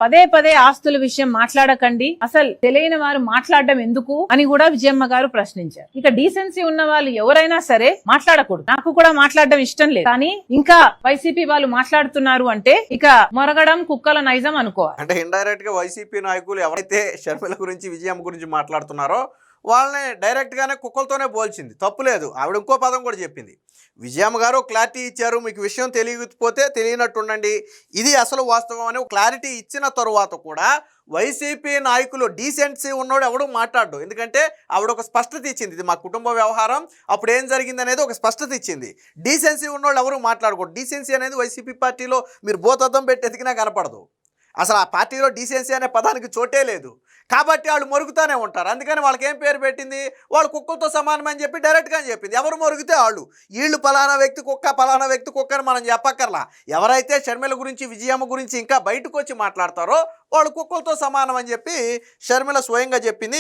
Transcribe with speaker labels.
Speaker 1: పదే పదే ఆస్తుల విషయం మాట్లాడకండి, అసలు తెలియని వారు మాట్లాడడం ఎందుకు అని కూడా విజయమ్మ గారు ప్రశ్నించారు. ఇక డీసెన్సీ ఉన్న వాళ్ళు ఎవరైనా సరే మాట్లాడకూడదు. నాకు కూడా మాట్లాడడం ఇష్టం లేదు, కానీ ఇంకా వైసీపీ వాళ్ళు మాట్లాడుతున్నారు అంటే ఇక మొరగడం కుక్కల నైజం అనుకోవాలి.
Speaker 2: అంటే ఇండైరెక్ట్ గా వైసీపీ నాయకులు ఎవరైతే షర్మిల గురించి విజయమ్మ గురించి మాట్లాడుతున్నారో వాళ్ళని డైరెక్ట్గానే కుక్కలతోనే పోల్చింది. తప్పులేదు, ఆవిడ ఇంకో పదం కూడా చెప్పింది. విజయమ్మ గారు క్లారిటీ ఇచ్చారు, మీకు విషయం తెలియకపోతే తెలియనట్టు ఉండండి, ఇది అసలు వాస్తవం అని క్లారిటీ ఇచ్చిన తరువాత కూడా వైసీపీ నాయకులు డీసెన్సీ ఉన్నోడు ఎవడు మాట్లాడు. ఎందుకంటే ఆవిడ ఒక స్పష్టత ఇచ్చింది, ఇది మా కుటుంబ వ్యవహారం, అప్పుడు ఏం జరిగింది అనేది ఒక స్పష్టత ఇచ్చింది. డీసెన్సీ ఉన్నోళ్ళు ఎవరు మాట్లాడకూడదు. డీసెన్సీ అనేది వైసీపీ పార్టీలో మీరు భూతద్దం పెట్టి ఎతికినా కనపడదు. అసలు ఆ పార్టీలో డీసెన్సీ అనే పదానికి చోటే లేదు. కాబట్టి వాళ్ళు మొరుగుతూనే ఉంటారు. అందుకని వాళ్ళకి ఏం పేరు పెట్టింది, వాళ్ళు కుక్కలతో సమానం అని చెప్పి డైరెక్ట్గా చెప్పింది. ఎవరు మొరిగితే వాళ్ళు, వీళ్ళు పలానా వ్యక్తి కుక్క, పలానా వ్యక్తి కుక్క అని మనం చెప్పక్కర్లా. ఎవరైతే షర్మిల గురించి విజయమ్మ గురించి ఇంకా బయటకు వచ్చి మాట్లాడతారో వాళ్ళు కుక్కలతో సమానం అని చెప్పి షర్మిల స్వయంగా చెప్పింది.